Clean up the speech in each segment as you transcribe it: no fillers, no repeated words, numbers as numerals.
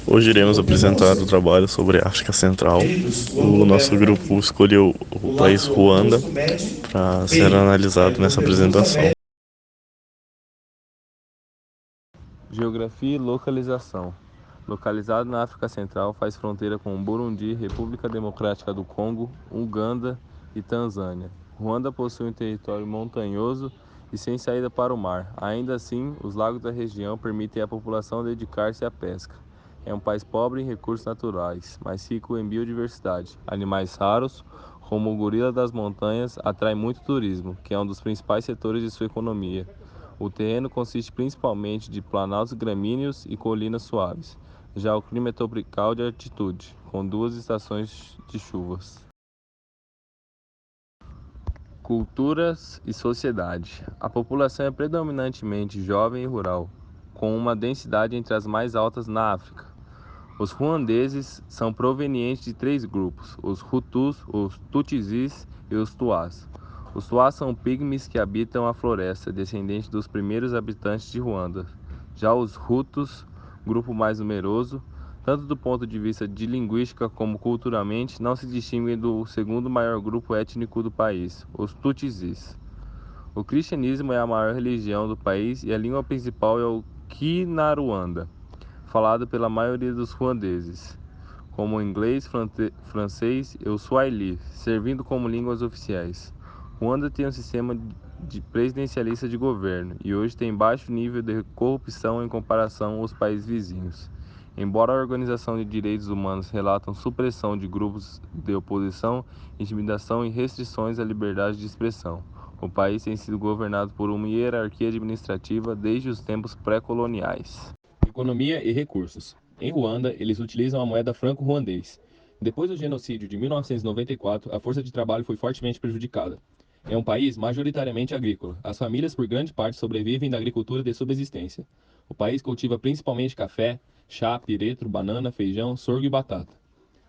Hoje iremos apresentar o trabalho sobre a África Central. O nosso grupo escolheu o país Ruanda para ser analisado nessa apresentação. Geografia e localização. Localizado na África Central, faz fronteira com Burundi, República Democrática do Congo, Uganda e Tanzânia. Ruanda possui um território montanhoso e sem saída para o mar. Ainda assim, os lagos da região permitem à população dedicar-se à pesca. É um país pobre em recursos naturais, mas rico em biodiversidade. Animais raros, como o gorila das montanhas, atraem muito turismo, que é um dos principais setores de sua economia. O terreno consiste principalmente de planaltos gramíneos e colinas suaves. Já o clima é tropical de altitude, com 2 estações de chuvas. Culturas e sociedade. A população é predominantemente jovem e rural, com uma densidade entre as mais altas na África. Os ruandeses são provenientes de 3 grupos: os Hutus, os Tutsis e os Tuás. Os Tuás são pigmes que habitam a floresta, descendentes dos primeiros habitantes de Ruanda. Já os Hutus, grupo mais numeroso, tanto do ponto de vista de linguística como culturalmente, não se distinguem do segundo maior grupo étnico do país, os Tutsis. O cristianismo é a maior religião do país e a língua principal é o Kinyarwanda, falado pela maioria dos ruandeses, como o inglês, francês e o swahili, servindo como línguas oficiais. Ruanda tem um sistema presidencialista de governo e hoje tem baixo nível de corrupção em comparação aos países vizinhos. Embora a Organização de Direitos Humanos relatam supressão de grupos de oposição, intimidação e restrições à liberdade de expressão, o país tem sido governado por uma hierarquia administrativa desde os tempos pré-coloniais. Economia e recursos. Em Ruanda, eles utilizam a moeda franco-ruandês. Depois do genocídio de 1994, a força de trabalho foi fortemente prejudicada. É um país majoritariamente agrícola. As famílias, por grande parte, sobrevivem da agricultura de subsistência. O país cultiva principalmente café, chá, piretro, banana, feijão, sorgo e batata.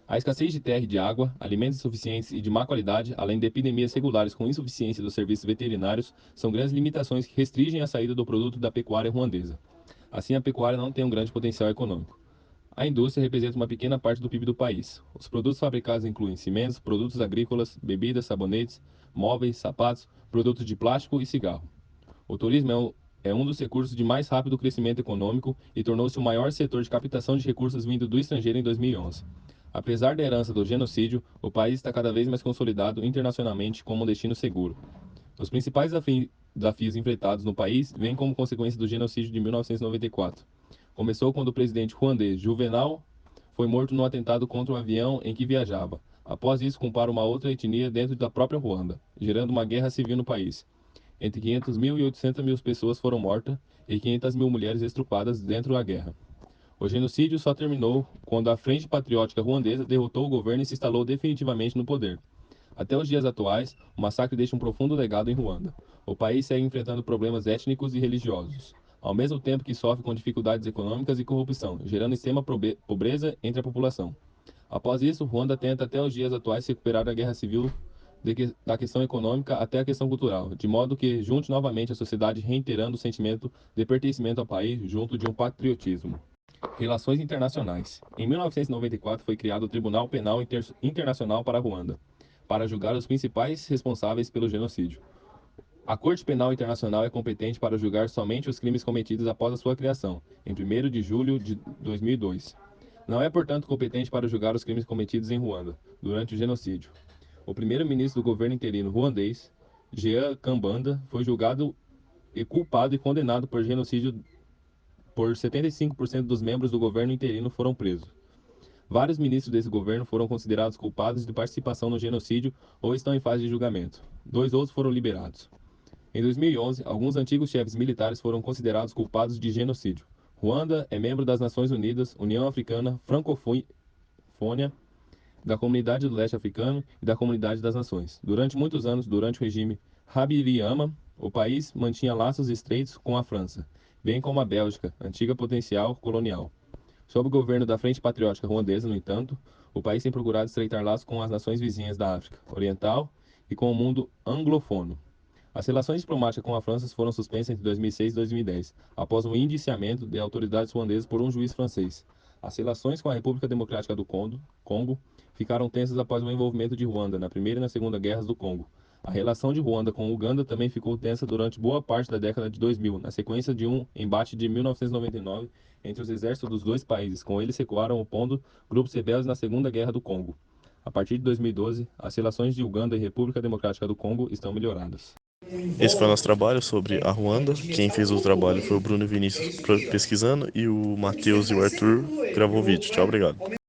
A escassez de terra e de água, alimentos insuficientes e de má qualidade, além de epidemias regulares com insuficiência dos serviços veterinários, são grandes limitações que restringem a saída do produto da pecuária ruandesa. Assim, a pecuária não tem um grande potencial econômico. A indústria representa uma pequena parte do PIB do país. Os produtos fabricados incluem cimentos, produtos agrícolas, bebidas, sabonetes, móveis, sapatos, produtos de plástico e cigarro. O turismo é um dos recursos de mais rápido crescimento econômico e tornou-se o maior setor de captação de recursos vindo do estrangeiro em 2011. Apesar da herança do genocídio, o país está cada vez mais consolidado internacionalmente como um destino seguro. Os principais desafios enfrentados no país vêm como consequência do genocídio de 1994. Começou quando o presidente ruandês Juvenal foi morto no atentado contra o avião em que viajava. Após isso, culparam uma outra etnia dentro da própria Ruanda, gerando uma guerra civil no país. Entre 500 mil e 800 mil pessoas foram mortas e 500 mil mulheres estrupadas dentro da guerra. O genocídio só terminou quando a Frente Patriótica Ruandesa derrotou o governo e se instalou definitivamente no poder. Até os dias atuais, o massacre deixa um profundo legado em Ruanda. O país segue enfrentando problemas étnicos e religiosos, ao mesmo tempo que sofre com dificuldades econômicas e corrupção, gerando extrema pobreza entre a população. Após isso, Ruanda tenta até os dias atuais se recuperar da guerra civil da questão econômica até a questão cultural, de modo que junte novamente a sociedade reiterando o sentimento de pertencimento ao país junto de um patriotismo. Relações internacionais. Em 1994 foi criado o Tribunal Penal Internacional para Ruanda, para julgar os principais responsáveis pelo genocídio. A Corte Penal Internacional é competente para julgar somente os crimes cometidos após a sua criação, em 1º de julho de 2002. Não é, portanto, competente para julgar os crimes cometidos em Ruanda, durante o genocídio. O primeiro-ministro do governo interino ruandês, Jean Kambanda, foi julgado e culpado e condenado por genocídio por 75% dos membros do governo interino foram presos. Vários ministros desse governo foram considerados culpados de participação no genocídio ou estão em fase de julgamento. 2 outros foram liberados. Em 2011, alguns antigos chefes militares foram considerados culpados de genocídio. Ruanda é membro das Nações Unidas, União Africana, Francofônia, da Comunidade do Leste Africano e da Comunidade das Nações. Durante muitos anos, durante o regime Habyarimana, o país mantinha laços estreitos com a França, bem como a Bélgica, antiga potencial colonial. Sob o governo da Frente Patriótica Ruandesa, no entanto, o país tem procurado estreitar laços com as nações vizinhas da África Oriental e com o mundo anglofono. As relações diplomáticas com a França foram suspensas entre 2006 e 2010, após o indiciamento de autoridades ruandesas por um juiz francês. As relações com a República Democrática do Congo ficaram tensas após o envolvimento de Ruanda na Primeira e na Segunda Guerras do Congo. A relação de Ruanda com Uganda também ficou tensa durante boa parte da década de 2000, na sequência de um embate de 1999 entre os exércitos dos dois países, com eles recuaram opondo grupos rebeldes na Segunda Guerra do Congo. A partir de 2012, as relações de Uganda e República Democrática do Congo estão melhoradas. Esse foi o nosso trabalho sobre a Ruanda. Quem fez o trabalho foi o Bruno e Vinícius pesquisando e o Matheus e o Arthur gravou o vídeo. Tchau, obrigado.